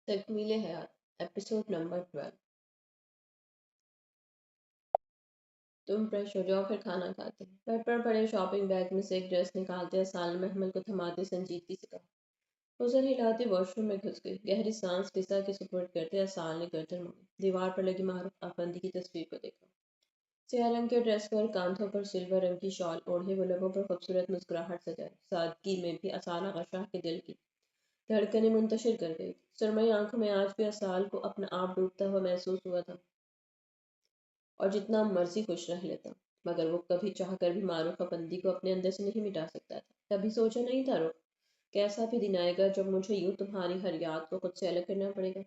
تکمیل حیات episode number 12۔ تم فریش ہو جاؤ، پھر کھانا کھاتے ہیں۔ بیڈ پر پڑے شاپنگ بیگ میں سے ایک ڈریس نکالتے اسال نے محمل کو تھماتے سنجیدگی سے کہا۔ وہ سر ہلاتے واش روم میں گھس گئی۔ گہری سانس پسا کے سپرد کرتے اسال نے گردن موڑی، دیوار پر لگی معروف افندی کی تصویر کو دیکھا۔ سیاہ رنگ کے ڈریس پر کاندھوں پر سلور رنگ کی شال اوڑھے وہ لبوں پر خوبصورت مسکراہٹ سجائے سادگی میں بھی اسال آغا شاہ کے دل کی دھڑکنیں منتشر کر گئی تھی۔ سرمئی آنکھوں میں آج بھی اسال کو اپنا آپ ڈوبتا ہوا محسوس ہوا تھا، اور جتنا مرضی خوش رہ لیتا مگر وہ کبھی چاہ کر بھی معروف افندی کو اپنے اندر سے نہیں مٹا سکتا تھا۔ کبھی سوچا نہیں تھا رخ کیسا بھی دن آئے گا جب مجھے یوں تمہاری ہر یاد کو خود سے الگ کرنا پڑے گا۔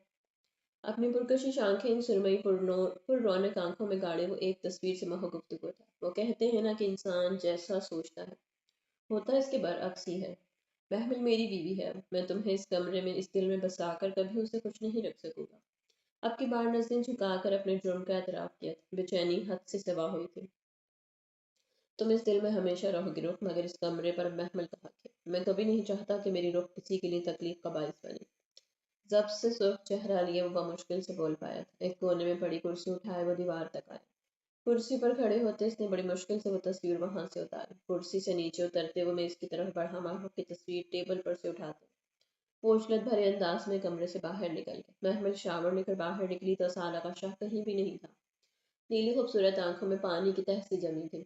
اپنی پرکشش آنکھیں ان سرمئی پر رونق آنکھوں میں گاڑے وہ ایک تصویر سے محو گفتگو تھا۔ وہ کہتے ہیں نا کہ انسان جیسا سوچتا ہے ہوتا اس کے برعکس ہی ہے۔ محمل میری بیوی ہے، میں تمہیں اس کمرے میں اس دل میں بسا کر کبھی اسے خوش نہیں رکھ سکوں گا۔ اب کی بار نظریں جھکا کر اپنے جرم کا اعتراف کیا تھا۔ بے چینی حد سے سوا ہوئی تھی۔ تم اس دل میں ہمیشہ رہو گی رخ، مگر اس کمرے پر محمل کا حق ہے۔ میں کبھی نہیں چاہتا کہ میری رخ کسی کے لیے تکلیف کا باعث بنے۔ ضبط سے سرخ چہرہ لیے وہ بمشکل سے بول پایا تھا۔ ایک کونے میں پڑی کرسی اٹھائے وہ دیوار تک آیا۔ کرسی پر کھڑے ہوتے اس نے بڑی مشکل سے وہ تصویر وہاں سے اتاری۔ کرسی سے نیچے اترتے وہ میز کی طرف بڑھا، معروف کی تصویر ٹیبل پر سے اٹھاتے پوچھلت بھرے انداز میں کمرے سے باہر نکل گئے۔ محمل شاور لے کر باہر نکلی تو اسال آغا شاہ کہیں بھی نہیں تھا۔ نیلی خوبصورت آنکھوں میں پانی کی تہ سی جمی تھی۔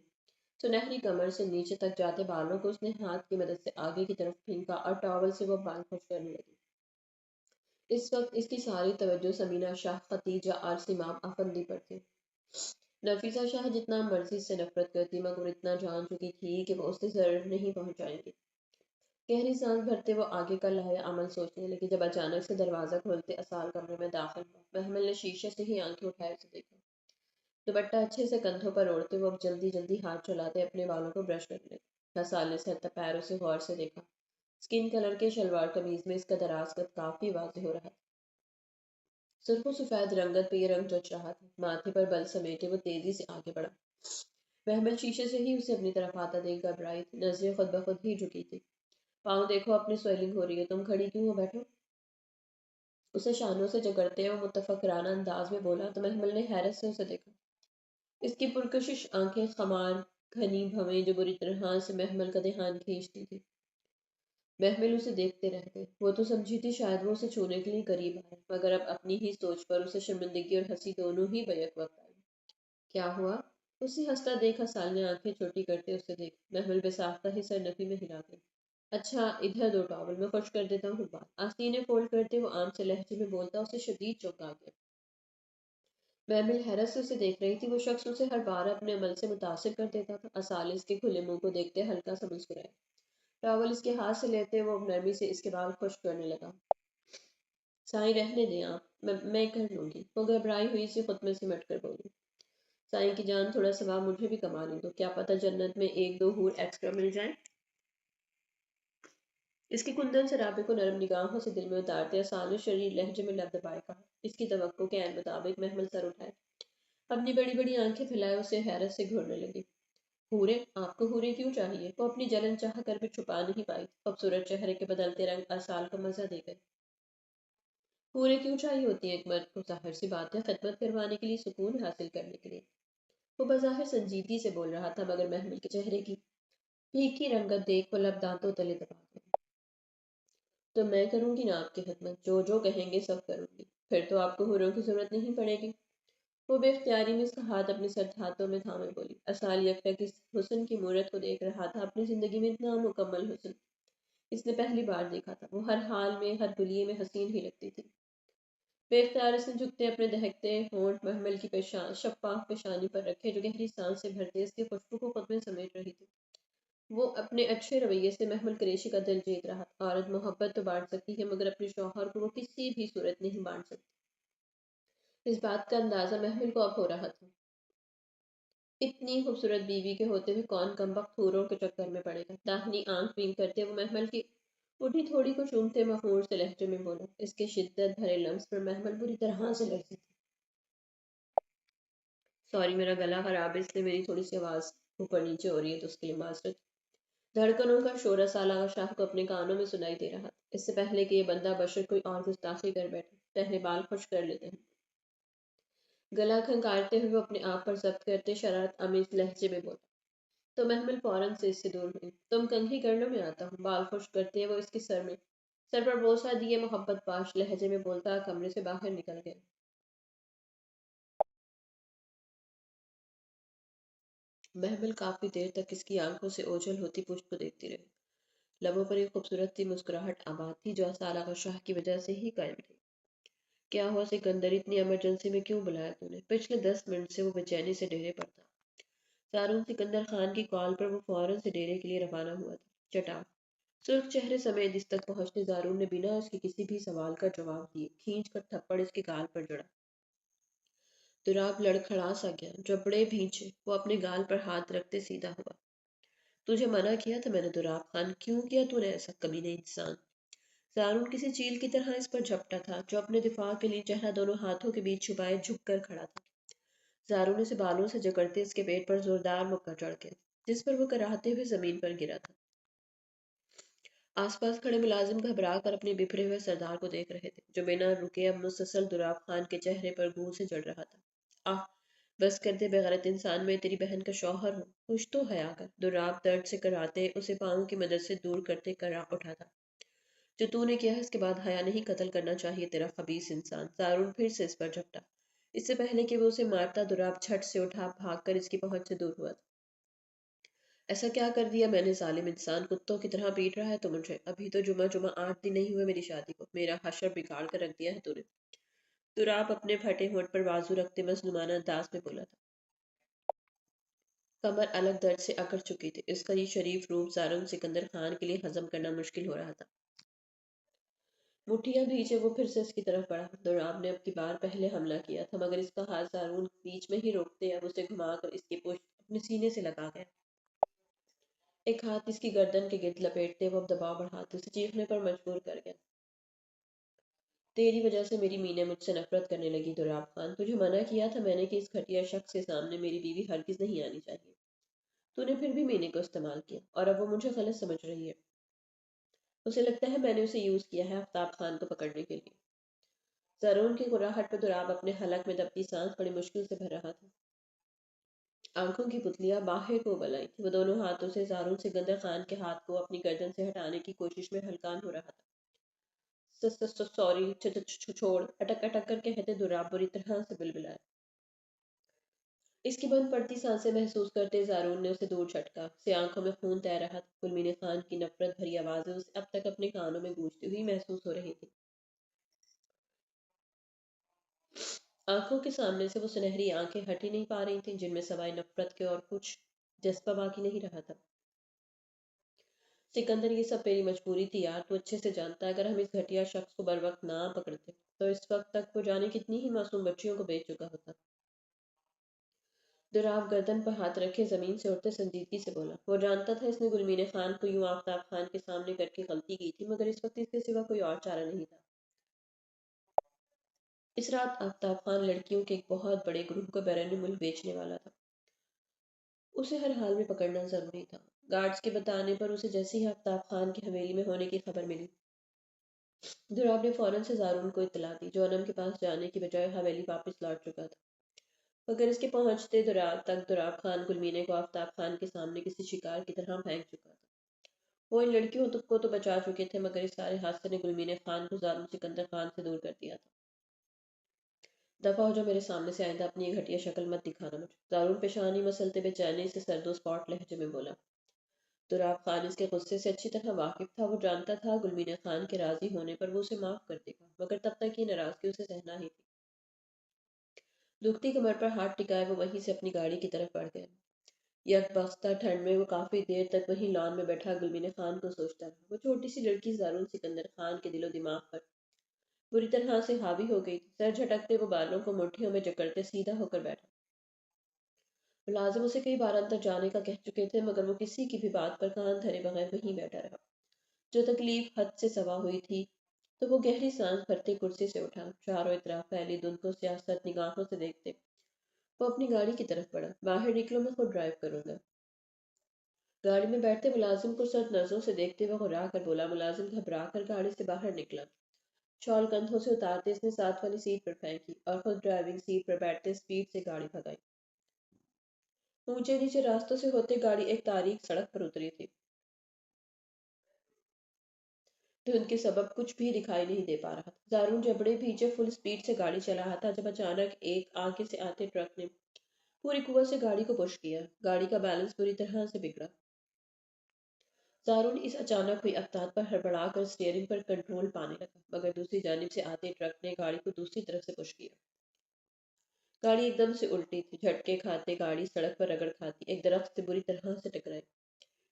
سنہری کمر سے نیچے تک جاتے بالوں کو اس نے ہاتھ کی مدد سے آگے کی طرف پھینکا اور ٹاول سے وہ بال خشک کرنے لگی۔ اس وقت اس کی ساری توجہ سمینہ شاہ، ختیجہ اور سمام افندی پر تھی۔ نفیسہ شاہ جتنا مرضی سے نفرت کرتی مگر وہ اتنا جان چکی تھی کہ وہ اسے ضرر نہیں پہنچائیں گی۔ گہری سانس بھرتے وہ آگے کا لائحہ عمل سوچنے لگی جب اچانک سے دروازہ کھولتے اسال کمرے میں داخل ہوا۔ محمل نے شیشے سے ہی آنکھیں اٹھائے اسے دیکھا۔ دوپٹہ اچھے سے کندھوں پر اوڑھتے وہ اب جلدی جلدی ہاتھ چلاتے اپنے بالوں کو برش کرنے لگے۔ اسال نے سر پیروں سے غور سے دیکھا۔ اسکن کلر کے شلوار قمیض میں اس کا دراز قد کافی واضح ہو رہا تھا۔ سرخ و سفید رنگت پہ یہ رنگ جچ رہا تھا۔ ماتھے پر بل سمیٹے وہ تیزی سے آگے بڑھا۔ محمل شیشے سے ہی اسے اپنی طرف آتا دیکھ گھبرائی تھی، نظریں خود بخود ہی جھکی تھی۔ پاؤں دیکھو اپنی سویلنگ ہو رہی ہے، تم کھڑی کیوں ہو، بیٹھو۔ اسے شانوں سے جکڑتے وہ متفکرانہ انداز میں بولا تو محمل نے حیرت سے اسے دیکھا۔ اس کی پرکشش آنکھیں خمار گھنی بھویں جو بری طرح سے محمل کا دھیان کھینچتی تھی۔ محمل اسے دیکھتے رہ گئے۔ وہ تو سمجھی تھی شاید وہ اسے چھونے کے لیے قریب آئے، مگر اب اپنی ہی سوچ پر اسے شرمندگی اور ہنسی دونوں ہی بیک وقت آئی۔ کیا ہوا؟ اسے ہنستا دیکھ اسال نے آنکھیں چھوٹی کرتے اسے دیکھ۔ محمل بے ساختہ ہی سر نفی میں ہلا گئی۔ اچھا ادھر دو ٹاول، میں خشک کر دیتا ہوں بال۔ آستینے فولڈ کرتے وہ عام سے لہجے میں بولتا اسے شدید چونکا گیا۔ محمل حیرت سے اسے دیکھ رہی تھی۔ وہ شخص اسے ہر بار اپنے عمل سے متاثر کر دیتا تھا۔ اسال اس کے کھلے منہ کو دیکھتے ہلکا سا مسکرایا۔ ٹاول اس کے ہاتھ سے لیتے وہ نرمی سے اس کے بال خشک کرنے لگا۔ سائیں رہنے دیں آپ، میں کر لوں گی، وہ گھبرائی ہوئی سی خود میں سمٹ کر بولی۔ سائیں کی جان تھوڑا ثواب مجھے بھی کمانے دو، کیا پتہ جنت میں ایک دو حور ایکسٹرا مل جائیں۔ اس کی کندن سے رابع کو نرم نگاہوں سے دل میں اتارتے اسال نے شریر لہجے میں لب دبائے کہا۔ اس کی توقع کے عین مطابق محمل سر اٹھائے، اپنی بڑی بڑی آنکھیں پھیلائے اسے حیرت سے گھورنے لگی۔ حوریں؟ آپ کو حوریں کیوں چاہیے؟ وہ اپنی جلن چاہ کر بھی چھپا نہیں پائی۔ خوبصورت چہرے کے بدلتے رنگ اسال کو مزہ دے گئے۔ حوریں کیوں چاہیے ہوتی ہیں ایک مرد کو؟ ظاہر سی بات ہے، خدمت کروانے کے لیے، سکون حاصل کرنے کے لیے۔ وہ بظاہر سنجیدگی سے بول رہا تھا مگر محمل کے چہرے کی پھیکی رنگت دیکھ وہ لب دانتوں تلے دبا گئی۔ تو میں کروں گی نا آپ کی خدمت، جو کہیں گے سب کروں گی، پھر تو آپ کو حوروں کی ضرورت نہیں پڑے گی۔ وہ بے اختیاری میں اس کا ہاتھ اپنے سرد ہاتھوں میں تھامے بولی۔ اسال یکٹک اس حسن کی مورت کو دیکھ رہا تھا۔ اپنی زندگی میں اتنا مکمل حسن اس نے پہلی بار دیکھا تھا۔ وہ ہر حال میں، ہر گلیے میں حسین ہی لگتی تھی۔ بے اختیار اس نے جھکتے اپنے دہکتے ہونٹ محمل کی شفاف پیشانی پر رکھے جو گہری سانس سے بھرتے اس کی خوشبو کو خود میں سمیٹ رہی تھی۔ وہ اپنے اچھے رویے سے محمل قریشی کا دل جیت رہا تھا۔ عورت محبت تو بانٹ سکتی ہے مگر اپنے شوہر کو وہ کسی بھی صورت نہیں بانٹ سکتی۔ اس بات کا اندازہ محمل کو اب ہو رہا تھا۔ اتنی خوبصورت بیوی کے ہوتے ہوئے کون کمبخت حوروں کے چکر میں پڑے گا۔ داہنی آنکھ بین کرتے وہ محمل کی اٹھی تھوڑی کو چومتے مخمور سے لہجے میں بولا۔ اس کے شدت بھرے لمس پر محمل بری طرح سے لرزی تھی۔ سوری، میرا گلا خراب ہے اس لیے میری تھوڑی سی آواز اوپر نیچے ہو رہی ہے، تو اس کے لیے معذرت۔ دھڑکنوں کا شور اسال آغا شاہ کو اپنے کانوں میں سنائی دے رہا تھا۔ اس سے پہلے کہ یہ بندہ بشر کوئی اور گستاخی کر بیٹھے پہلے بال خشک کر لیتے ہیں۔ گلا کھنکارتے ہوئے وہ اپنے آپ پر ضبط کرتے شرارت آمیز لہجے میں بولا۔ تو محمل فوراً سے اس سے دور ہوئی۔ تم کنگھی کر لو، میں آتا ہوں۔ بال خشک کرتے وہ اس کے سر پر بوسہ دیے محبت پاش لہجے میں بولتا کمرے سے باہر نکل گیا۔ محمل کافی دیر تک اس کی آنکھوں سے اوجھل ہوتی پشت کو دیکھتی رہی۔ لبوں پر ایک خوبصورت سی مسکراہٹ آباد تھی جو سالہ شاہ کی وجہ سے ہی قائم تھی۔ کیا ہوا سکندر، اتنی ایمرجنسی میں کیوں بلایا تو نے؟ پچھلے 10 منٹ سے وہ بے چینی سے ڈیرے پر تھا۔ سارون سکندر خان کی کال پر وہ فوراً سے ڈیرے کے لیے روانہ ہوا تھا۔ چٹا سرخ چہرے سمیت اس تک پہنچنے زارون نے بنا اس کے کسی بھی سوال کا جواب دیے کھینچ کر تھپڑ اس کے گال پر جڑا۔ دراب لڑکھڑا سا گیا، جبڑے بھینچے، وہ اپنے گال پر ہاتھ رکھتے سیدھا ہوا۔ تجھے منع کیا تھا میں نے دراب خان، کیوں کیا تو نے ایسا کمینے انسان؟ زارون کسی چیل کی طرح اس پر جھپٹا تھا جو اپنے دفاع کے لیے چہرہ دونوں ہاتھوں کے بیچ چھپائے جھک کر کھڑا تھا۔ زارون اسے بالوں سے جکڑتے اس کے پیٹ پر زوردار مکہ چڑھ گیا جس پر وہ کراہتے ہوئے زمین پر گرا تھا۔ آس پاس کھڑے ملازم گھبرا کر اپنے بپھرے ہوئے سردار کو دیکھ رہے تھے جو بنا رکے اب مسلسل دراب خان کے چہرے پر گوں سے جڑ رہا تھا۔ آہ بس کر دے بے غیرت انسان، میں تیری بہن کا شوہر ہوں، کچھ تو حیا کر۔ دراب درد سے کراتے اسے پاؤں کی مدد سے دور کرتے کرا اٹھا تھا۔ جو تو نے کیا ہے اس کے بعد حیا نہیں، قتل کرنا چاہیے تیرا خبیث انسان۔ زارون پھر سے اس پر جھپٹا۔ اس سے پہلے کہ وہ اسے مارتا دراب جھٹ سے اٹھا بھاگ کر اس کی پہنچ سے دور ہوا تھا۔ ایسا کیا کر دیا میں نے ظالم انسان، کتوں کی طرح پیٹ رہا ہے تو مجھے؟ ابھی تو جمعہ 8 دن نہیں ہوئے میری شادی کو، میرا حشر بگاڑ کر رکھ دیا ہے تو نے۔ دراب اپنے پھٹے ہونٹ پر بازو رکھتے مظلومانہ انداز میں بولا تھا۔ کمر الگ درد سے اکڑ چکی تھی، اس کا یہ شریف روپ زارون سکندر خان کے لیے ہضم کرنا مشکل ہو رہا تھا۔ مٹھیاں بھیجے وہ پھر سے اس کی طرف بڑھا۔ دراب نے اب کی بار پہلے حملہ کیا تھا مگر اس کا ہاتھ زارون بیچ میں ہی روکتے اب اسے گھما کر اس کی پشت اپنے سینے سے لگا گیا۔ ایک ہاتھ اس کی گردن کے گرد لپیٹتے وہ اب دباؤ بڑھاتے اسے چیخنے پر مجبور کر گیا۔ تیری وجہ سے میری مینے مجھ سے نفرت کرنے لگی دراب خان، تجھے منع کیا تھا میں نے کہ اس گھٹیا شخص کے سامنے میری بیوی ہرگز نہیں آنی چاہیے۔ تو نے پھر بھی مینے کو استعمال کیا اور اب وہ مجھے غلط سمجھ رہی ہے۔ اسے لگتا ہے میں نے اسے یوز کیا ہے آفتاب خان کو پکڑنے کے لیے۔ زارون کی کراہٹ پہ دراب اپنے حلق میں دبتی سانس بڑی مشکل سے بھر رہا تھا۔ آنکھوں کی پتلیاں باہر کو ابل آئی تھی، وہ دونوں ہاتھوں سے زارون سکندر خان کے ہاتھ کو اپنی گردن سے ہٹانے کی کوشش میں ہلکان ہو رہا تھا۔ سوری، چھوڑ، اٹک اٹک کر کہتے دراب بری طرح سے بلبلایا۔ اس کی بند پڑتی سانسیں محسوس کرتے زارون نے اسے دور جھٹکا، اسے آنکھوں میں خون تیر رہا تھا۔ گلمین خان کی نفرت بھری آوازیں اسے اب تک اپنے کانوں میں گونجتی ہوئی محسوس ہو رہی تھی۔ آنکھوں کے سامنے سے وہ سنہری آنکھیں ہٹ ہی نہیں پا رہی تھیں جن میں سوائے نفرت کے اور کچھ جذبہ باقی نہیں رہا تھا۔ سکندر یہ سب میری مجبوری تھی یار، تو اچھے سے جانتا ہے اگر ہم اس گھٹیا شخص کو بر وقت نہ پکڑتے تو اس وقت تک وہ جانے کتنی ہی معصوم بچیوں کو بیچ چکا ہوتا۔ دراب گردن پر ہاتھ رکھے زمین سے اٹھتے سنجیدگی سے بولا۔ وہ جانتا تھا اس نے گلمین خان کو یوں آفتاب خان کے سامنے کر کے غلطی کی تھی مگر اس وقت اس کے سوا کوئی اور چارہ نہیں تھا۔ اس رات آفتاب خان لڑکیوں کے ایک بہت بڑے گروہ کو بیرون ملک بیچنے والا تھا۔ اسے ہر حال میں پکڑنا ضروری تھا۔ گارڈز کے بتانے پر اسے جیسے ہی آفتاب خان کی حویلی میں ہونے کی خبر ملی، دراب نے فوراً سے زارون کو اطلاع دی جو انم کے پاس جانے کی بجائے حویلی واپس لوٹ چکا تھا۔ مگر اس کے پہنچتے دراب خان گلمینے کو آفتاب خان کے سامنے کسی شکار کی طرح پھینک چکا تھا۔ وہ ان لڑکیوں کو تو بچا چکے تھے مگر اس سارے حادثے نے گلمین خان کو زارون سکندر خان سے دور کر دیا تھا۔ دفع ہو جو میرے سامنے سے، آئندہ اپنی یہ گھٹیا شکل مت دکھانا مجھے۔ زارون پیشانی مسلتے بے چینی سے سرد و سپاٹ لہجے میں بولا۔ دراب خان اس کے غصے سے اچھی طرح واقف تھا، وہ جانتا تھا گلمین خان کے راضی ہونے پر وہ اسے معاف کر دے گا مگر تب تک یہ ناراضگی اسے سہنا ہی تھی۔ دکھتی کمر پر ہاتھ ٹکائے وہ وہیں سے اپنی گاڑی کی طرف بڑھ گیا۔ یکبختہ ٹھنڈ میں وہ کافی دیر تک وہیں لان میں بیٹھا گلمین خان کو سوچتا رہا۔ وہ چھوٹی سی لڑکی زارون سکندر خان کے دل و دماغ پر بری طرح سے حاوی ہو گئی تھی۔ سر جھٹکتے وہ بالوں کو مٹھیوں میں جکڑتے سیدھا ہو کر بیٹھا۔ ملازم اسے کئی بار اندر جانے کا کہہ چکے تھے مگر وہ کسی کی بھی بات پر کان دھرے بغیر وہیں بیٹھا رہا۔ جو تکلیف حد سے سوا ہوئی تھی تو وہ گہری سانس بھرتے کرسی سے اٹھا، چاروں اطراف پھیلی دھند کو سیاست نگاہوں سے دیکھتے وہ اپنی گاڑی کی طرف بڑھا۔ باہر نکلو، میں خود ڈرائیو کروں گا۔ گاڑی میں بیٹھتے ملازم کو سرد نظروں سے دیکھتے وہ گھبرا کر بولا۔ ملازم گھبرا کر گاڑی سے باہر نکلا۔ شال کندھوں سے اتارتے اس نے ساتھ والی سیٹ پر پھینکی اور خود ڈرائیونگ سیٹ پر بیٹھتے اسپیڈ سے گاڑی بھگائی۔ اونچے نیچے راستوں سے ہوتے گاڑی ایک تاریک سڑک پر اتری تھی۔ دھند کے سبب کچھ بھی دکھائی نہیں دے پا رہا تھا۔ زارون جبڑے بھیجے فل اسپیڈ سے گاڑی چلا رہا تھا جب اچانک ایک آگے سے آتے ٹرک نے پوری قوت سے گاڑی کو پش کیا۔ گاڑی کا بیلنس پوری طرح سے بگڑا۔ زارون اس اچانک ہوئی افتاد پر ہڑبڑا کر اسٹیئرنگ پر کنٹرول پانے لگا، مگر دوسری جانب سے آتے ٹرک نے گاڑی کو دوسری طرف سے پش کیا۔ گاڑی ایک دم سے الٹی تھی، جھٹکے کھاتے گاڑی سڑک پر رگڑ کھاتی ایک درخت سے بری طرح سے ٹکرائی۔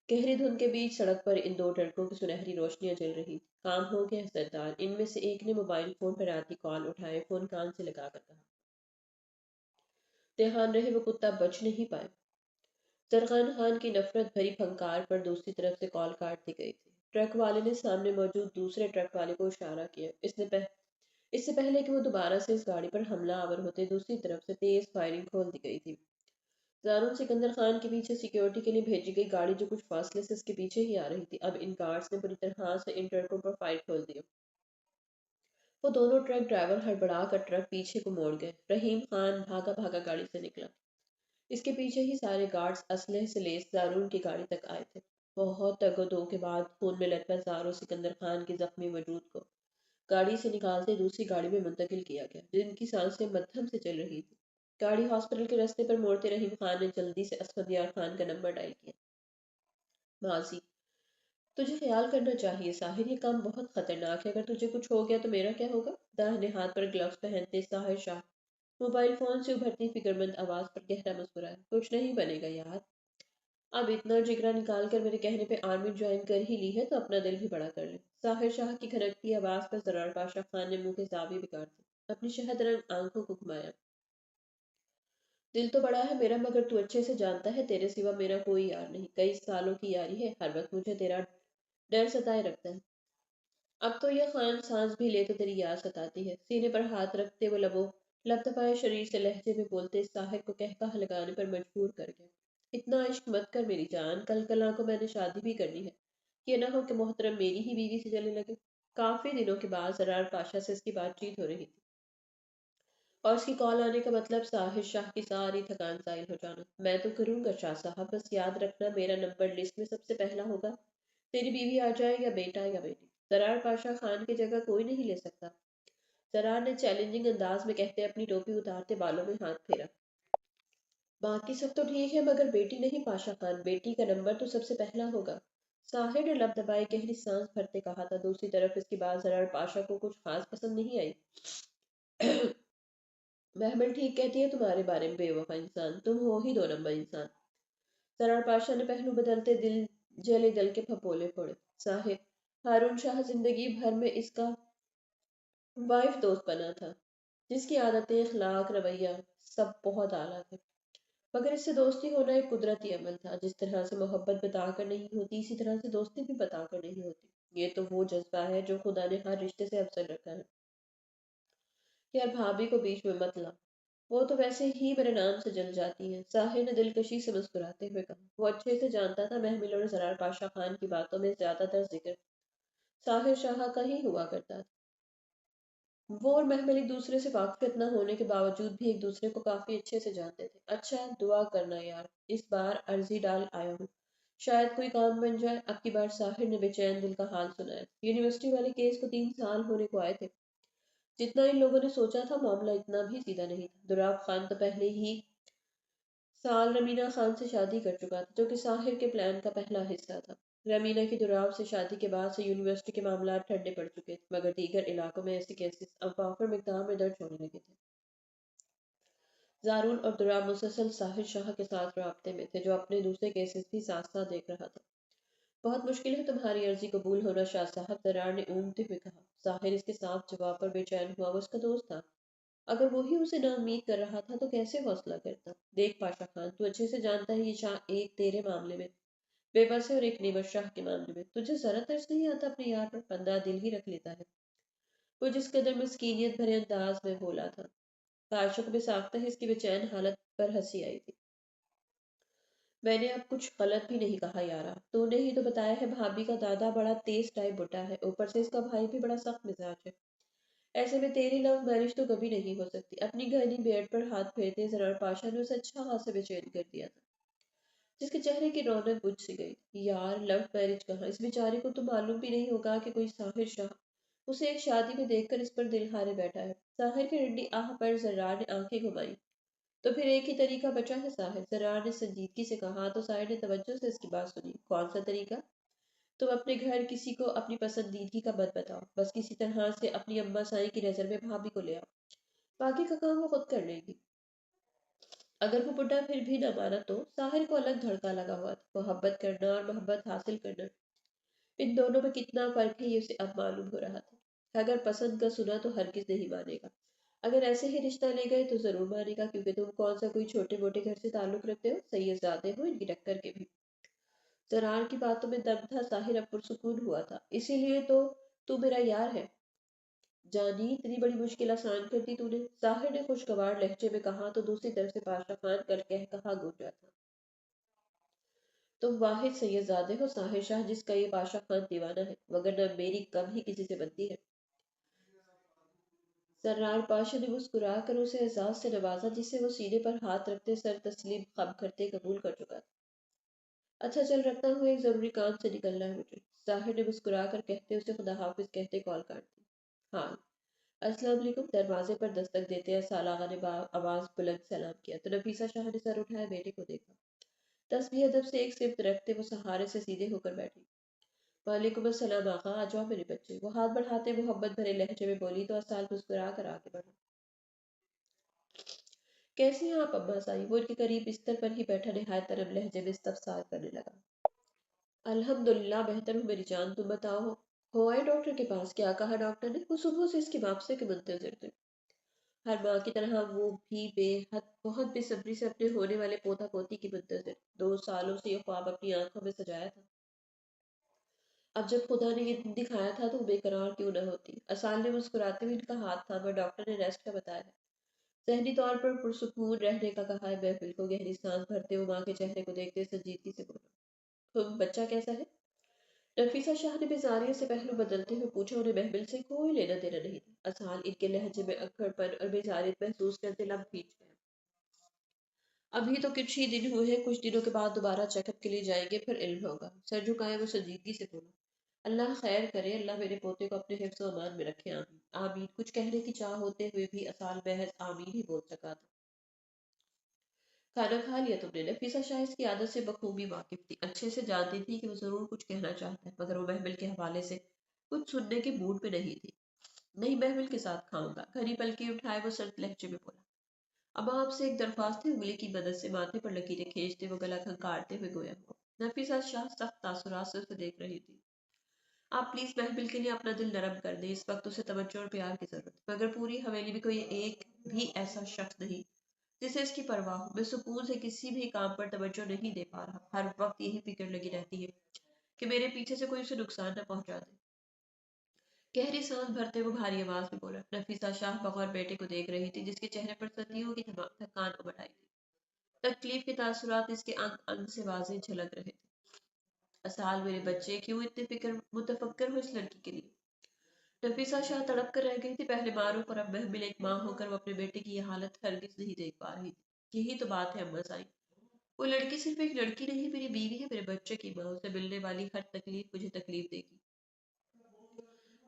گہری دھند کے بیچ سڑک پر ان دو لڑکوں کی سنہری روشنیاں جل رہی تھی۔ کام ہو گیا سردار، ان میں سے ایک نے موبائل فون پر آتی کال اٹھائے، فون کان سے لگا کر کہا۔ دھیان رہے وہ کتا بچ نہیں پائے۔ زرغان خان کی نفرت بھری پھنکار پر دوسری طرف سے کال کاٹ دی گئی تھی۔ ٹرک والے نے سامنے موجود دوسرے ٹرک والے کو اشارہ کیا۔ اس سے پہلے کہ وہ دوبارہ سے اس گاڑی پر حملہ آور ہوتے دوسری طرف سے تیز فائرنگ کھول دی گئی تھی۔ زارون سکندر خان کے پیچھے سیکیورٹی کے لیے بھیجی گئی گاڑی جو کچھ فاصلے سے اس کے پیچھے ہی آ رہی تھی، اب ان گارڈز نے بری طرح سے ان ٹرکوں پر فائر کھول دیا۔ وہ دونوں ٹرک ڈرائیور ہڑبڑا کر ٹرک پیچھے کو موڑ گئے۔ رحیم خان بھاگا بھاگا گاڑی سے نکلا۔ اس کے پیچھے ہی سارے گارڈز اسلحے سے لیس زارون کی گاڑی تک آئے تھے۔ بہت تگ و دو کے بعد خون میں لتپت زارو سکندر خان کے زخمی وجود کو گاڑی سے نکالتے دوسری گاڑی میں منتقل کیا گیا، جن کی سانسیں مدھم سے چل رہی تھی۔ گاڑی ہاسپٹل کے راستے پر موڑتے رحیم خان نے جلدی سے اسفندیار خان کا نمبر ڈائل کیا۔ ماضی: تجھے خیال کرنا چاہیے ساحر، یہ کام بہت خطرناک ہے، اگر تجھے کچھ ہو گیا تو میرا کیا ہوگا؟ داہنے ہاتھ پر گلوز پہنتے ساحر شاہ موبائل فون سے ابھرتی فکرمند آواز پر گہرا مسکرایا۔ کچھ نہیں بنے گا یار، اب اتنا جگرا نکال کر میرے کہنے پہ آرمی جوائن کر ہی لی ہے تو اپنا دل بھی بڑا کر لے۔ ساحر شاہ کی کھنکتی آواز پر زرار پاشا خان نے منہ کے زاویے بگاڑ دی، اپنی شہد رنگ آنکھوں کو گھمایا۔ دل تو بڑا ہے میرا، مگر تو اچھے سے جانتا ہے تیرے سوا میرا کوئی یار نہیں، کئی سالوں کی یاری ہے، ہر وقت مجھے تیرا ڈر ستائے رکھتا ہے۔ اب تو یہ خان سانس بھی لے تو تیری یاد ستاتی ہے۔ سینے پر ہاتھ رکھتے وہ لب دبائے شریر سے لہجے میں بولتے ساحر کو قہقہ لگانے پر مجبور کر گیا۔ اتنا عشق مت کر میری جان، کل کل کو میں نے شادی بھی کرنی ہے، یہ نہ ہو کہ محترم میری ہی بیوی سے جلنے لگے۔ کافی دنوں کے بعد زرار پاشا سے اس کی بات چیت ہو رہی تھی، اور اس کی کال آنے کا مطلب ساحر شاہ کی ساری تھکان زائل ہو جانا۔ میں تو کروں گا شاہ صاحب، بس یاد رکھنا میرا نمبر لسٹ میں سب سے پہلا ہوگا، تیری بیوی آ جائے یا بیٹا یا بیٹی، زرار پاشا خان کی جگہ کوئی نہیں لے سکتا، زرار نے چیلنجنگ انداز میں کہتے اپنی ٹوپی اتارتے بالوں میں ہاتھ پھیرا۔ باقی سب تو ٹھیک ہے مگر بیٹی نہیں پاشا خان، بیٹی کا نمبر تو سب سے پہلا ہوگا، ساحر نے لب دبائے گہری سانس بھرتے کہا تھا۔ دوسری طرف اس کی بات زرار پاشا کو کچھ خاص پسند نہیں آئی۔ محمل ٹھیک کہتی ہے تمہارے بارے میں بے وفا انسان، تم ہو ہی دو نمبر انسان، زرار پاشا نے پہلو بدلتے دل جلے دل کے پھپولے پھوڑے۔ ساحر: ہارون شاہ زندگی بھر میں اس کا وائف دوست بنا تھا، جس کی عادتیں اخلاق رویہ سب بہت اعلیٰ تھے، مگر اس سے دوستی ہونا ایک قدرتی عمل تھا۔ جس طرح سے محبت بتا کر نہیں ہوتی اسی طرح سے دوستی بھی بتا کر نہیں ہوتی، یہ تو وہ جذبہ ہے جو خدا نے ہر رشتے سے افضل رکھا ہے۔ یار بھابھی کو بیچ میں مت لا، وہ تو ویسے ہی میرے نام سے جل جاتی ہیں، ساحر نے دلکشی سے مسکراتے ہوئے کہا۔ وہ اچھے سے جانتا تھا محمل اور زرار پاشا خان کی باتوں میں زیادہ تر ذکر ساحر شاہ کا ہی ہوا کرتا تھا۔ وہ اور محمل ایک دوسرے سے واقفیت نہ ہونے کے باوجود بھی ایک دوسرے کو کافی اچھے سے جانتے تھے۔ اچھا دعا کرنا یار، اس بار عرضی ڈال آیا ہوں، شاید کوئی کام بن جائے۔ اب کی بار ساحر نے بے چین دل کا حال سنایا۔ یونیورسٹی والے کیس کو 3 سال ہونے کو آئے تھے، جتنا ان لوگوں نے سوچا تھا معاملہ اتنا بھی سیدھا نہیں تھا۔ دراف خان تو پہلے ہی سال رمینا خان سے شادی کر چکا تھا، جو کہ ساحر کے پلان کا پہلا حصہ تھا۔ رمینا کی دراف سے شادی کے بعد سے یونیورسٹی کے معاملات ٹھنڈے پڑ چکے تھے، مگر دیگر علاقوں میں ایسے کیسز اب وافر مقدار میں درج ہونے لگے تھے۔ زارون اور دراف مسلسل ساحر شاہ کے ساتھ رابطے میں تھے، جو اپنے دوسرے کیسز بھی ساتھ ساتھ دیکھ رہا تھا۔ بہت مشکل ہے تمہاری عرضی قبول ہونا شاہ صاحب، زرار نے اونگتے ہوئے کہا۔ ساحر اس کے صاف جواب پر بے چین ہوا، وہ اس کا دوست تھا، اگر وہی اسے نا امید کر رہا تھا تو کیسے حوصلہ کرتا۔ دیکھ پاشا خان، تو اچھے سے جانتا ہے یہ شاہ ایک تیرے معاملے میں بے بس ہے اور ایک نعمت شاہ کے معاملے میں تجھے ذرا ترس نہیں آتا اپنے یار پر؟ بندہ دل ہی رکھ لیتا ہے۔ وہ جس قدر مسکینیت بھرے انداز میں بولا تھا، تعجب بے ساختہ اس کی بے چین حالت پر ہنسی آئی تھی۔ میں نے اب کچھ غلط بھی نہیں کہا یارا، تو نے ہی تو بتایا ہے بھابھی کا دادا بڑا تیز ٹائپ بٹا ہے، اوپر سے اس کا بھائی بھی بڑا سخت مزاج ہے، ایسے میں تیری لو میرج تو کبھی نہیں ہو سکتی۔ اپنی گھنی بیڑ پر ہاتھ پھیرتے زرار پاشا نے اسے اچھا خاصا بے چین کر دیا تھا، جس کے چہرے کی رونق بجھ سی گئی تھی۔ یار لو میرج کہاں، اس بیچاری کو تو معلوم بھی نہیں ہوگا کہ کوئی ساحر شاہ اسے ایک شادی میں دیکھ کر اس پر دل ہارے بیٹھا ہے۔ ساحر کی رنڈی آہ پر زرار نے آنکھیں گھمائی۔ تو پھر ایک ہی طریقہ بچا ہے ساحر، زرار نے سنجیدگی سے کہا۔ تو ساحر نے توجہ سے اس کی بات سنی۔ کون سا طریقہ؟ تم اپنے گھر کسی کو اپنی پسندیدگی کا مت بتاؤ، بس کسی طرح سے اپنی اماں سائیں کی نظر میں بھابھی کو لے آؤ، باقی کا کام وہ خود کر لے گی۔ اگر وہ بڈھا پھر بھی نہ مانا تو ساحر کو الگ دھڑکا لگا ہوا تھا۔ محبت کرنا اور محبت حاصل کرنا، ان دونوں میں کتنا فرق ہے یہ اسے اب معلوم ہو رہا تھا۔ اگر پسند کا سنا تو ہرگز نہیں مانے گا، اگر ایسے ہی رشتہ لے گئے تو ضرور مانے گا، کیونکہ تم کون سا کوئی چھوٹے موٹے گھر سے تعلق رکھتے ہو، سید زادے ہو، ان کی ٹکر کے بھی۔ زرار کی باتوں میں دم تھا، طاہر اب پرسکون ہوا تھا۔ اسی لیے تو میرا یار ہے جانی، اتنی بڑی مشکل آسان کر دی تو نے، طاہر نے خوشگوار لہجے میں کہا۔ تو دوسری طرف سے پاشا خان کر کہا گونجا تھا، تم واحد سید زادے ہو طاہر شاہ جس کا یہ پاشا خان دیوانہ ہے، وگرنہ میری کم ہی کسی سے بنتی ہے۔ سرار پاشا نے مسکرا کر اسے اعزاز سے نوازا، جسے وہ سینے پر ہاتھ رکھتے سر تسلیم خم کرتے قبول کر چکا تھا۔ اچھا چل رکھتا ہوں، ایک ضروری کام سے نکلنا ہے مجھے، طاہر نے مسکرا کر کہتے اسے خدا حافظ کہتے کال کاٹ دی۔ ہاں السلام علیکم، دروازے پر دستک دیتے ارسال آغا نے آواز بلند سلام کیا تو نفیسہ شاہ نے سر اٹھائے بیٹے کو دیکھا۔ تسبیح ادب سے ایک سمت رکھتے وہ سہارے سے سیدھے ہو کر بیٹھی۔ وعلیکم السلام آقا، آ جاؤ میرے بچے، وہ ہاتھ بڑھاتے محبت بھرے لہجے میں بولی تو ارسال مسکرا کر آگے بڑھا۔ کیسی ہیں آپ اماں سائی؟ وہ ان کے قریب بستر پر ہی بیٹھا نہایت نرم لہجے میں استفسار کرنے لگا۔ الحمدللہ بہتر ہوں میری جان، تم بتاؤ ہو آئے ڈاکٹر کے پاس؟ کیا کہا ڈاکٹر نے؟ وہ صبح سے اس کی واپسی کے منتظر تھے، ہر ماں کی طرح وہ بھی بہت بے صبری سے اپنے ہونے والے پوتا پوتی کی منتظر۔ 2 سالوں سے یہ خواب اپنی آنکھوں میں سجایا تھا، اب جب خدا نے یہ دکھایا تھا تو وہ بے قرار کیوں نہ ہوتی۔ اسال نے مسکراتے ہوئے ان کا ہاتھ تھاما۔ ڈاکٹر نے ریسٹ کا بتایا ہے، ذہنی طور پر پرسکون رہنے کا کہا ہے۔ محفل کو گہری سانس بھرتے وہ ماں کے چہرے کو دیکھتے سنجیدگی سے بولا، بچہ کیسا ہے؟ نفیسہ شاہ نے بیزاریوں سے پہلو بدلتے ہوئے پوچھا، انہیں محمل سے کوئی لینا دینا نہیں تھا۔ اسال ان کے لہجے میں اکڑ پن اور بیزاریت محسوس کرتے لب کھینچ گئے۔ ابھی تو کچھ ہی دن ہوئے ہیں، کچھ دنوں کے بعد دوبارہ چیک اپ کے لیے جائیں گے، پھر علم ہوگا۔ سر جھکائے وہ سنجیدگی سے بولا، اللہ خیر کرے، اللہ میرے پوتے کو اپنے حفظ و امان میں رکھے، آمین آمین۔ کچھ کہنے کی چاہ ہوتے ہوئے بھی اسال محض آمین ہی بول سکا تھا۔ کھانا کھا لیا تم نے؟ نفیسہ شاہ اس کی عادت سے بخوبی واقف تھی، اچھے سے جانتی تھی کہ وہ ضرور کچھ کہنا چاہتا ہے، مگر وہ محمل کے حوالے سے کچھ سننے کے موڈ میں نہیں تھی۔ نہیں، محمل کے ساتھ کھاؤں گا، گھنی پلکی اٹھائے وہ سرد لہجے میں بولا۔ اب آپ سے ایک درخواست ہے، انگلی کی مدد سے ماتھے پر لکیریں کھینچتے وہ گلا کھنکارتے ہوئے گویا ہوا۔ نفیسہ شاہ سخت تاثرات سے اسے دیکھ رہی تھی۔ آپ پلیز محمل کے لیے اپنا دل نرم کر دیں، اس وقت اسے توجہ اور پیار کی ضرورت ہے، مگر پوری حویلی میں کوئی ایک بھی ایسا شخص نہیں جسے اس کی پرواہ ہو۔ میں سکون سے کسی بھی کام پر توجہ نہیں دے پا رہا، ہر وقت یہی فکر لگی رہتی ہے کہ میرے پیچھے سے کوئی اسے نقصان نہ پہنچا دے۔ گہری سانس بھرتے وہ بھاری آواز میں بولا۔ نفیسہ شاہ بغور بیٹے کو دیکھ رہی تھی، جس کے چہرے پر صدیوں کی تھکان ابھر آئی تھی، تکلیف کے تاثرات اس کے انگ انگ سے واضح جھلک رہے تھے۔ اسال میرے بچے، کیوں اتنے متفکر ہو اس لڑکی کے لیے؟ نفیسہ شاہ تڑپ کر رہ گئی تھی، پہلے معروف اور اب محمل ایک ماں ہو کر وہ اپنے بیٹے کی یہ حالت ہرگز نہیں دیکھ پا رہی تھی۔ یہی تو بات ہے اماں سائی، وہ لڑکی صرف ایک لڑکی نہیں، میری بیوی ہے، میرے بچے کی ماں، اسے ملنے والی ہر تکلیف مجھے تکلیف دے گی۔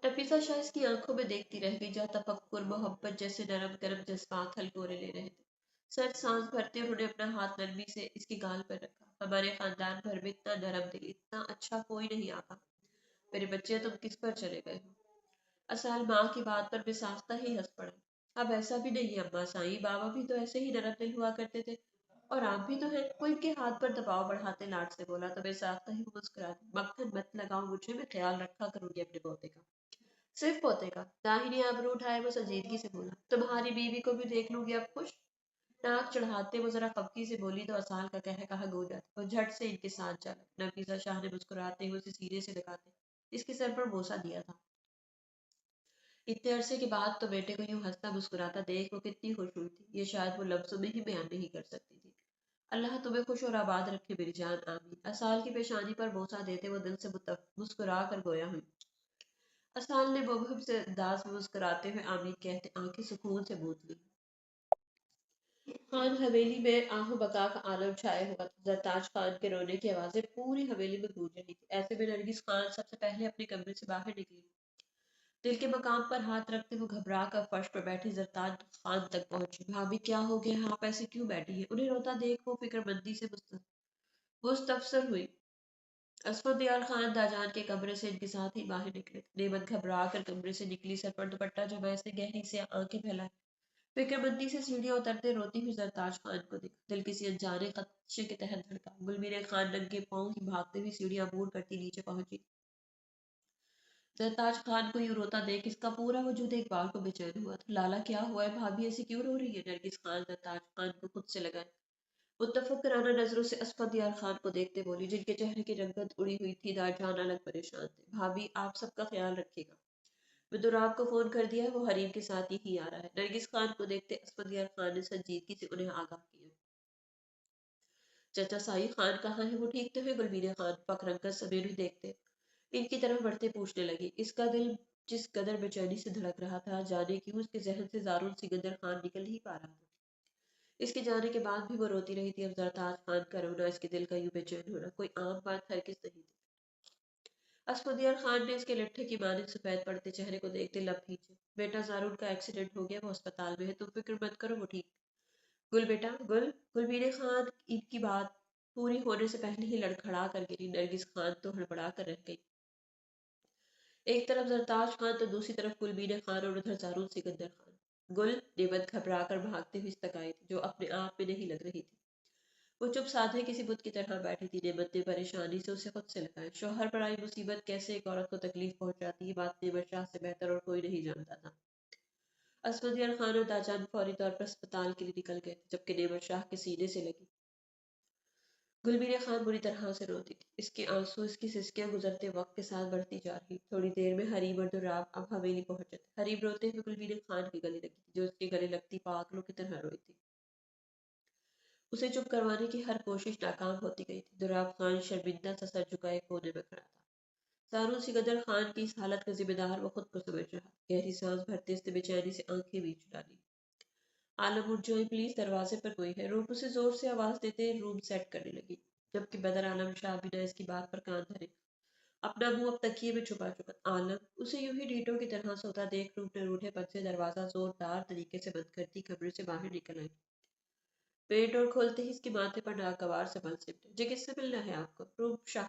نفیسہ شاہ اس کی آنکھوں میں دیکھتی رہ گئی، جہاں تفکر محبت جیسے نرم گرم جذبات ہلکورے لے رہے تھے۔ سر سانس بھرتے انہوں نے اپنا ہاتھ نرمی سے اس کی گال پر رکھا۔ ہمارے خاندان بھر میں اتنا نرم دل، اتنا اچھا کوئی نہیں آقا، میرے بچے تم کس پر چلے گئے ہو؟ اسال ماں کی بات پر بے ساختہ ہی ہنس پڑا۔ اب ایسا بھی نہیں اماں سائی، بابا بھی تو ایسے ہی نرم دل ہوا کرتے تھے، اور آپ بھی تو ہیں۔ وہ ان کے ہاتھ پر دباؤ بڑھاتے لاڈ سے بولا تو بے ساختہ ہی وہ مسکرا دی۔ مکھن مت لگاؤ مجھے، میں خیال رکھا کروں گی اپنے پوتے کا، صرف پوتے کا۔ داہنی ابرو اٹھائے وہ سنجیدگی سے بولا، تمہاری بیوی کو بھی دیکھ لوں گی اب خوش؟ ناک چڑھاتے وہ ذرا خفگی سے بولی تو اسال کا کہا گونجا تھا، اور جھٹ سے ان کے ساتھ چلا۔ نفیسہ شاہ نے مسکراتے ہوئے اسے سینے سے لگاتے اس کے سر پر بوسہ دیا تھا۔ اتنے عرصے کے بعد تو بیٹے کو یوں ہنستا مسکراتا دیکھ وہ کتنی خوش ہوئی تھی، یہ شاید وہ لفظوں میں ہی بیان نہیں کر سکتی تھی۔ اللہ تمہیں خوش اور آباد رکھے میری جان، آمین۔ اسال کی پیشانی پر بوسہ دیتے وہ دل سے مسکرا کر گویا ہوئی، اسال نے مبہم سے انداز میں مسکراتے ہوئے آمین کہتے آنکھیں سکون سے بوجھ لی۔ خان حویلی میں آہ و بکا کا عالم چھایا ہوا تھا۔ زرتاج خان کے رونے کی آوازیں پوری حویلی میں گونج رہی تھی۔ ایسے میں نرگس خان سب سے پہلے اپنے کمرے سے باہر نکلی۔ دل کے مقام پر ہاتھ رکھتے ہوئے گھبرا کر فرش پر بیٹھی زرتاج خان تک پہنچی۔ بھابھی کیا ہو گیا ہے؟ آپ ایسے کیوں بیٹھی ہیں؟ انہیں روتا دیکھ وہ فکر مندی سے مستفسر ہوئی۔ اسفندیار خان داجان کے کمرے سے ان کے ساتھ ہی باہر نکلے تھے۔ نعمت گھبرا کر کمرے سے نکلی، سر پر دوپٹہ جمائے سے گہری سے آنکھیں پھیلائے فکر مندی سے سیڑھیاں اترتے روتی ہوئی زرتاج خان کو دیکھا۔ دل کسی انجانے خدشے کے تحت دھڑکا۔ گلمیر خان ننگے پاؤں ہی بھاگتے ہوئی سیڑھیاں عبور کرتی نیچے پہنچی۔ زرتاج خان کو یوں روتا دیکھ اس کا پورا وجود ایک بار کو بے چین ہوا تھا۔ لالا کیا ہوا ہے؟ بھابھی ایسے کیوں رو رہی ہے؟ نرگس خان زرتاج خان کو خود سے لگائے متفکرانہ نظروں سے اسفندیار خان کو دیکھتے بولی، جن کے چہرے کی رنگت اڑی ہوئی تھی۔ داجان الگ پریشان تھے۔ بھابھی آپ سب کا خیال رکھیے گا، میں دوراب کو فون کر دیا ہے، وہ حریم کے ساتھ یہی آ رہا ہے۔ نرگس خان کو دیکھتے اسفندیار خان نے سنجیدگی سے انہیں آگاہ کیا۔ چچا سائی خان کہاں ہے؟ وہ ٹھیک تو ہے؟ گلبیر خان فکر رنگت سمیت انہیں دیکھتے ان کی طرف بڑھتے پوچھنے لگی۔ اس کا دل جس قدر بے چینی سے دھڑک رہا تھا، جانے کیوں اس کے ذہن سے زارون سکندر خان نکل نہیں پا رہا تھا۔ اس کے جانے کے بعد بھی وہ روتی رہی تھی۔ اب زرتاج خان کا رونا، اس کے دل کا یوں بے چین ہونا کوئی عام بات ہرگز نہیں تھی۔ اسفندیار خان نے اس کے لٹھے کی مانند سفید پڑتے چہرے کو دیکھتے لب کھینچے۔ بیٹا زارون کا ایکسیڈنٹ ہو گیا، وہ ہسپتال میں ہے، تم فکر مت کرو، وہ ٹھیک۔ گل بیٹا گل۔ گلبیر خان ان کی بات پوری ہونے سے پہلے ہی لڑکھڑا کر گری۔ نرگس خان تو ہڑبڑا کر رہ گئی۔ ایک طرف زرتاج خان تو دوسری طرف گلبیر خان اور ادھر زارون سکندر خان۔ گل، نعمت گھبرا کر بھاگتے ہوئے استکائی تھی، جو اپنے آپ میں نہیں لگ رہی تھی۔ وہ چپ سادھے کسی بت کی طرح بیٹھی تھی۔ نعمت نے پریشانی سے اسے خود سے لگایا۔ شوہر پر آئی مصیبت کیسے ایک عورت کو تکلیف پہنچاتی ہے، یہ بات نعمت شاہ سے بہتر اور کوئی نہیں جانتا تھا۔ اسفندیار خان اور داجان فوری طور پر اسپتال کے لیے نکل گئے تھے، جبکہ نعمت شاہ کے سینے سے لگی گلبیر خان بری طرح سے روتی تھی۔ اس کے آنسو، اس کی سسکیاں گزرتے وقت کے ساتھ بڑھتی جا رہی۔ تھوڑی دیر میں حریم اور دوراب اب حویلی پہنچے تھے۔ حریم روتے ہوئے گلبیر خان کے گلے لگی تھی، جو اس کے گلے لگتی پاگلوں کی طرح روئی تھی۔ اسے چپ کروانے کی ہر کوشش ناکام ہوتی گئی تھی۔ دوراب خان شرمندہ سا سر جھکائے کونے میں کھڑا تھا۔ زارون سکندر خان کی اس حالت کا ذمہ دار وہ خود کو سمجھ رہا۔ گہری سانس بھرتے اس نے بے چینی سے آنکھیں بیچ ڈالی۔ عالم اٹھ جائیں پلیز، دروازے پر کوئی ہے۔ روپ اسے زور سے آواز دیتے روم سیٹ کرنے لگی، جبکہ بدر عالم شاہ بنا اس کی بات پر کان دھرے اپنا منہ اب تکیے میں چھپا چکا۔ عالم اسے یوں ہی ڈیٹوں کی طرح سوتا دیکھ روپ نے روٹھے پن سے دروازہ زوردار طریقے سے بند کرتی کمرے سے باہر نکل آئی۔ پینٹ اور کھولتے ہی اس کے ماتھے پر ناگوار سے بل سمٹے۔ جی کس سے ملنا ہے آپ کو؟ روپ شاہ۔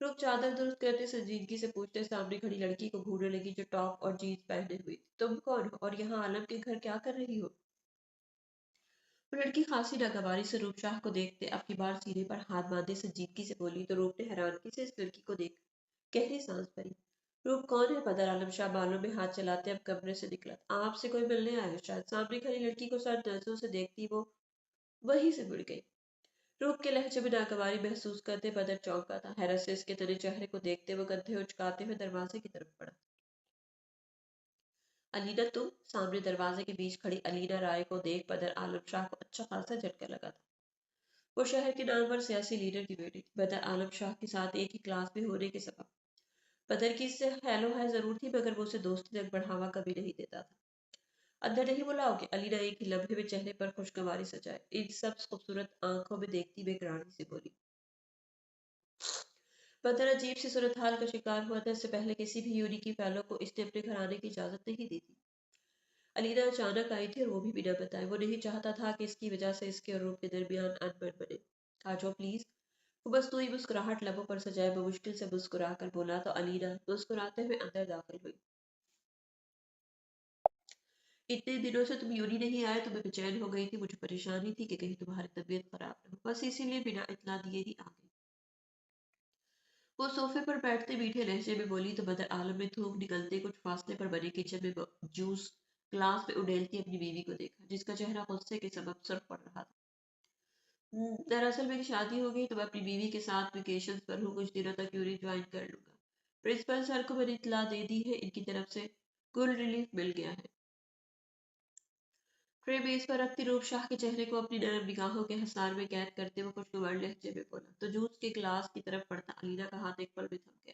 روپ چادر درست کرتے سنجیدگی سے پوچھتے سامنے کھڑی لڑکی کو گھورنے لگی، جو ٹاپ اور جینز پہنے ہوئی تھی۔ تم کون ہو اور یہاں عالم کے گھر کیا کر رہی ہو؟ وہ لڑکی خاصی ناگواری سے روپ شاہ کو دیکھتے اپنی بار سینے پر ہاتھ باندھے سنجیدگی سے بولی، تو روپ نے حیرانگی سے اس لڑکی کو دیکھ گہری سانس بھری۔ روپ کون ہے؟ بدر عالم شاہ بالوں میں ہاتھ چلاتے اب کمرے سے نکلا۔ آپ سے کوئی ملنے آیا شاید۔ سامنے کھڑی لڑکی کو سرد نظروں سے دیکھتی وہ وہیں سے مڑ گئی۔ روپ کے لہجے میں ناگواری محسوس کرتے بدر چونکا تھا۔ حیرت سے اس کے تنے چہرے کو دیکھتے وہ کندھے اچکاتے ہوئے دروازے کی طرف بڑھا۔ علینا تم؟ سامنے دروازے کے بیچ کھڑی علینا رائے کو دیکھ بدر عالم شاہ کو اچھا خاصا جھٹکا لگا تھا۔ وہ شہر کے نامور سیاسی لیڈر کی بیٹی تھی، بدر عالم شاہ کے ساتھ ایک ہی کلاس میں ہونے کے سبب بدر کی اس سے خیل و حیا ضرور تھی، مگر وہ اسے دوستی تک بڑھاوا کبھی نہیں دیتا تھا۔ اندر نہیں بلاؤ گے؟ علینا ایک ہی لمحے میں چہرے پر خوشگواری سجائے ان سب خوبصورت آنکھوں میں دیکھتی بے قراری سے بولی۔ بدر عجیب سی صورتحال کا شکار ہوا تھا۔ اس سے پہلے کسی بھی یونی کی فیلو کو اس نے اپنے گھر آنے کی اجازت نہیں دی تھی۔ علینا اچانک آئی تھی اور وہ بھی بنا بتائے۔ وہ نہیں چاہتا تھا کہ اس کی وجہ سے اس کے اور روپ کے درمیان انبن بنے۔ آ جاؤ پلیز۔ وہ مصنوعی مسکراہٹ لبوں پر سجائے بمشکل سے مسکرا کر بولا تو علینا مسکراتے ہوئے اندر داخل ہوئی۔ اتنے دنوں سے تم یونی نہیں آئے تو میں بے چین ہو گئی تھی، مجھے پریشانی تھی کہ کہیں تمہاری طبیعت خراب نہ ہو، بس اسی لیے بنا اطلاع دیے ہی آ گئی۔ وہ صوفے پر بیٹھتے میٹھے لہجے میں بولی تو بدر عالم نے تھوک نکلتے کچھ فاصلے پر بنے کچن میں جوس گلاس میں اڈیلتی اپنی بیوی کو دیکھا، جس کا چہرہ غصے کے سبب سرخ پڑ رہا تھا۔ دراصل میری شادی ہو گئی تو میں اپنی بیوی کے ساتھ ویکیشنز پر ہوں، کچھ دنوں تک یونی جوائن کر لوں گا۔ پرنسپل سر کو میں نے اطلاع دے دی ہے، ان کی طرف سے کل ریلیف مل گیا ہے۔ ٹرے میز پر رکھتی روپ شاہ کے چہرے کو اپنی نرم نگاہوں کے حصار میں قید کرتے وہ خوشگوار لہجے میں بولا تو جوس کے گلاس کی طرف بڑھتا علینا کا ہاتھ ایک پل میں تھم گیا۔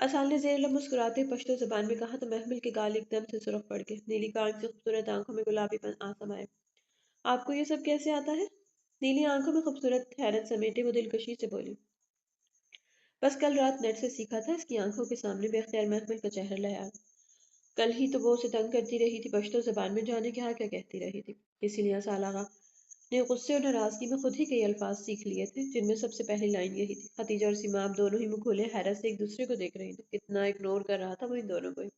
اسال نے زیر لب مسکراتے پشتو زبان میں کہا تو محمل کے گال ایک دم سے سرخ پڑ گئے، نیلی کان کی خوبصورت آنکھوں میں گلابی پن آسم آئے۔ آپ کو یہ سب کیسے آتا ہے؟ نیلی آنکھوں میں خوبصورت حیرت سمیٹے وہ دلکشی سے بولی، بس کل رات نیٹ سے سیکھا تھا۔ اس کی آنکھوں کے سامنے بے اختیار محمل کا چہرہ لہرا۔ کل ہی تو وہ اسے تنگ کرتی رہی تھی، پشتو زبان میں جانے کیا کیا کہتی رہی تھی۔ اسی لیے اسال آغا نے غصے اور ناراضگی میں خود ہی کئی الفاظ سیکھ لیے تھے، جن میں سب سے پہلی لائن یہی تھی۔ خدیجہ اور سیما اب دونوں ہی منہ کھولے حیرت سے ایک دوسرے کو دیکھ رہی تھی، اتنا اگنور کر رہا تھا وہ ان دونوں کو ہی۔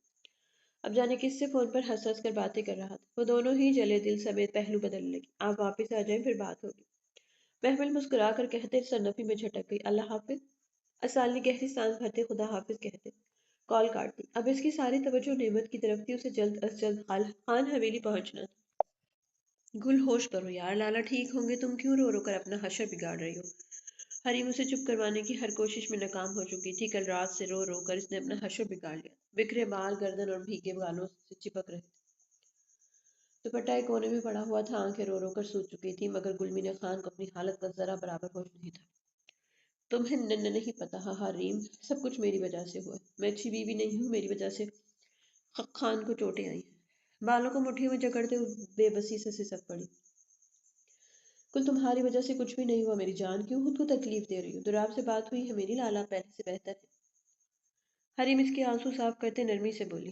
اب جانے کس سے فون پر ہنس ہنس کر باتیں کر رہا تھا، وہ دونوں ہی جلے دل سمیت پہلو بدلنے لگی۔ آپ واپس آ جائیں پھر بات ہوگی، محمل مسکرا کر کہتے سرنفی میں جھٹک گئی۔ اللہ حافظ، اسال نے گہری سانس بھرتے خدا حافظ کہتے کال کاٹ دی۔ اب اس کی ساری توجہ نعمت کی طرف تھی، اسے جلد از جلد خان حویلی پہنچنا تھا۔ گل ہوش کرو یار، لالا ٹھیک ہوں گے، تم کیوں رو رو کر اپنا حشر بگاڑ رہی ہو؟ حریم اسے چپ کروانے کی ہر کوشش میں ناکام ہو چکی تھی۔ کل رات سے رو رو کر اس نے اپنا حشر بگاڑ لیا، بکھرے بال گردن اور بھیگے بالوں سے چپک رہے تھے، دوپٹہ ایک کونے میں پڑا ہوا تھا، آنکھیں رو رو کر سوج چکی تھی، مگر گلمین خان کو اپنی حالت کا ذرا برابر ہوش نہیں تھا۔ تمہیں نہیں پتا حریم، سب کچھ میری وجہ سے ہوا ہے، میں اچھی بیوی نہیں ہوں، میری وجہ سے خان کو چوٹیں آئی ہیں۔ بالوں کو مٹھیوں میں جکڑتے ہوئے بے بسی سے سسک پڑی۔ کل تمہاری وجہ سے کچھ بھی نہیں ہوا میری جان، کیوں خود کو تکلیف دے رہی ہو؟ دراب سے بات ہوئی ہے میری، لالا پہلے سے بہتر ہے۔ حریم اس کے آنسو صاف کرتے نرمی سے بولی۔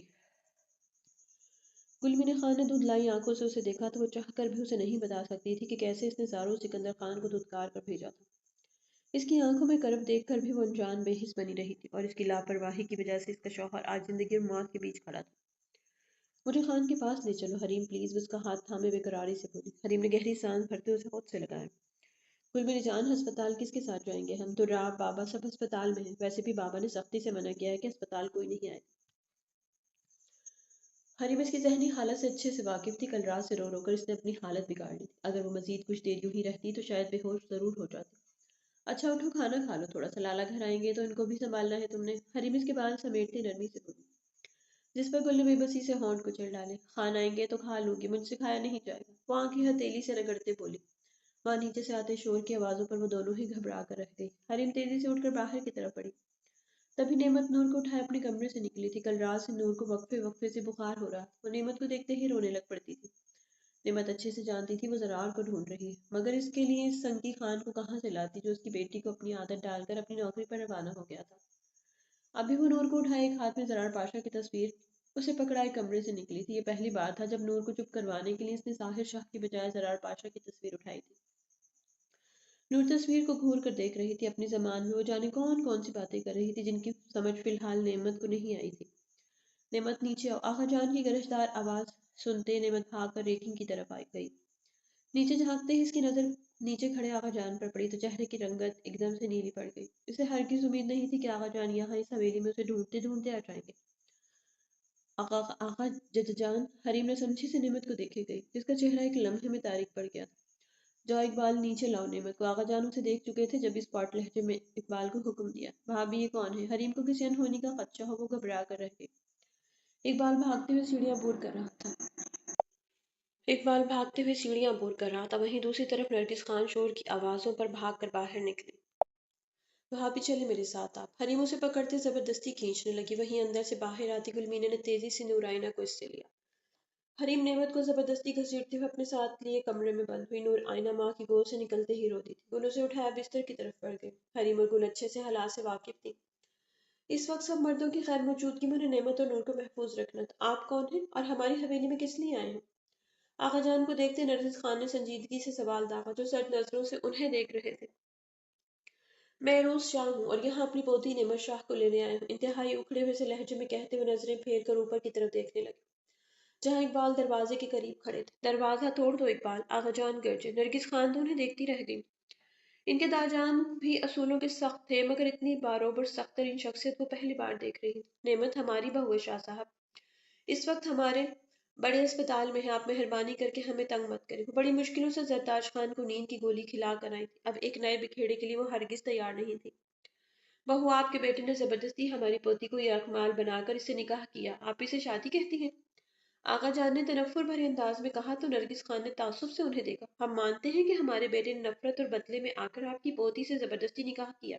گلمین خان نے دودھ لائی آنکھوں سے اسے دیکھا تو وہ چاہ کر بھی اسے نہیں بتا سکتی تھی کہ کیسے اس نے زارو سکندر خان کو دھتکار کر بھیجا تھا۔ اس کی آنکھوں میں کرب دیکھ کر بھی وہ انجان بے حس بنی رہی تھی، اور اس کی لاپرواہی کی وجہ سے اس کا شوہر آج زندگی اور موت کے بیچ کھڑا تھا۔ مجھے خان کے پاس لے چلو حریم پلیز، اس کا ہاتھ تھامے بے قراری سے بولی۔ حریم نے گہری سانس بھرتے اسے خود سے لگایا۔ گل میری جان، ہسپتال کس کے ساتھ جائیں گے ہم؟ تو راب بابا سب ہسپتال میں ہیں، ویسے بھی بابا نے سختی سے منع کیا ہے کہ ہسپتال کوئی نہیں آئے۔ حریم اس کی ذہنی حالت سے اچھے سے واقف تھی، کل رات سے رو رو کر اس نے اپنی حالت بگاڑ لی تھی، اگر وہ مزید کچھ دیر یوں ہی رہتی تو شاید بے ہوش ضرور ہو جاتی۔ اچھا اٹھو کھانا کھا لو تھوڑا سا، لالا گھر آئیں گے تو ان کو بھی سنبھالنا ہے تم نے۔ حریم اس کے بال سمیٹتے نرمی سے بولی، جس پر گل نے بے بسی سے ہونٹ کچل ڈالے۔ خان آئیں گے تو کھا لوں گی، مجھ سے کھایا نہیں جائے گا، وہ آنکھیں ہتھیلی سے رگڑتے بولی۔ وہاں نیچے سے آتے شور کی آوازوں پر وہ دونوں ہی گھبرا کر رہ گئی۔ حریم تیزی سے اٹھ کر باہر کی طرف بڑھی، تبھی نعمت نور کو اٹھائے اپنے کمرے سے نکلی تھی۔ کل رات سے نور کو وقفے وقفے سے بخار ہو رہا، وہ نعمت کو دیکھتے ہی رونے لگ پڑتی تھی۔ نعمت اچھے سے جانتی تھی وہ زرار کو ڈھونڈ رہی ہے، مگر اس کے لیے اس سنگی خان کو کہاں سے لاتی جو اس کی بیٹی کو اپنی عادت ڈال کر اپنی نوکری پر روانہ ہو گیا تھا۔ ابھی وہ نور کو اٹھائے ایک ہاتھ میں زرار پاشا کی تصویر اسے پکڑائے کمرے سے نکلی تھی۔ یہ پہلی بار تھا جب نور کو چپ کروانے کے لیے اس نے ظاہر شاہ کی بجائے زرار پاشا کی تصویر اٹھائی تھی۔ نور تصویر کو گھور کر دیکھ رہی تھی، اپنی زبان میں وہ جانے کون کون سی باتیں کر رہی تھی جن کی سمجھ فی الحال نعمت کو نہیں آئی تھی۔ نعمت نیچے آؤ، آغا جان کی گرجدار آواز سنتے نعمت بھاگ کر ریکنگ کی طرف آئی گئی۔ نیچے جھانکتے ہی اس کی نظر نیچے کھڑے آغا جان پر پڑی تو چہرے کی رنگت ایک دم سے نیلی پڑ گئی۔ اسے ہرگز امید نہیں تھی کہ آغا جان یہاں اس حویلی میں اسے ڈھونڈتے ڈھونڈتے آ جائیں گے۔ آغا جد جان، حریم نے سمجھی سے نعمت کو دیکھے گئی، جس کا چہرہ ایک لمحے میں تاریک پڑ گیا تھا۔ جاؤ اقبال نیچے لاؤ نعمت کو، آغا جان اسے دیکھ چکے تھے جب اس پاٹ لہجے میں اقبال کو حکم دیا۔ بھابھی یہ کون ہے؟ حریم کو کسی انہونی کا خدشہ ہو، وہ گھبرا کر رہ گئی۔ اقبال بھاگتے ہوئے سیڑھیاں عبور کر رہا تھا، وہیں دوسری طرف نرگس خان شور کی آوازوں پر بھاگ کر باہر نکلی۔ بھابھی چلے میرے ساتھ آپ۔ حریم اسے پکڑتے زبردستی کھینچنے لگی، وہیں اندر سے باہر آتی گلمینے نے تیزی سے نور آئینہ کو اس سے لیا۔ حریم نعمت کو زبردستی گھسیٹتے ہوئے اپنے ساتھ لیے کمرے میں بند ہوئی۔ نور آئینہ ماں کی گود سے نکلتے ہی روتی تھی۔ گل اسے اٹھایا بستر کی طرف بڑھ گئی۔ حریم اور گل اچھے سے حالات سے واقف تھی۔ اس وقت سب مردوں کی خیر موجودگی میں انہیں نعمت اور نور کو محفوظ رکھنا تھا۔ آپ کون ہیں اور ہماری حویلی میں کس لیے آئے ہیں؟ آغا جان کو دیکھتے نرگس خان نے سنجیدگی سے سوال داغا، جو سرد نظروں سے انہیں دیکھ رہے تھے۔ میں عروس شاہ ہوں اور یہاں اپنی پوتی نعمت شاہ کو لینے آیا ہوں، انتہائی اکھڑے ہوئے سے لہجے میں کہتے ہوئے نظریں پھیر کر اوپر کی طرف دیکھنے لگے جہاں اقبال دروازے کے قریب کھڑے تھے۔ دروازہ توڑ دو اقبال، آغا جان گرجے۔ نرگس خان تو انہیں دیکھتی رہ گئی۔ ان کے داجان بھی اصولوں کے سخت تھے، مگر اتنی باروبر سخت ترین شخصیت وہ پہلی بار دیکھ رہی تھی۔ نعمت ہماری بہو ہے شاہ صاحب، اس وقت ہمارے بڑے اسپتال میں ہے، آپ مہربانی کر کے ہمیں تنگ مت کریں۔ وہ بڑی مشکلوں سے زرتاج خان کو نیند کی گولی کھلا کر آئی تھی، اب ایک نئے بکھیڑے کے لیے وہ ہرگز تیار نہیں تھی۔ بہو آپ کے بیٹے نے زبردستی ہماری پوتی کو یرغمال بنا کر اس سے نکاح کیا، آپ اسے شادی کہتی ہیں؟ آغا جان نے تنفر بھرے انداز میں کہا تو نرگس خان نے تعصب سے انہیں دیکھا۔ ہم مانتے ہیں کہ ہمارے بیٹے نے نفرت اور بدلے میں آ کر آپ کی پوتی سے زبردستی نکاح کیا،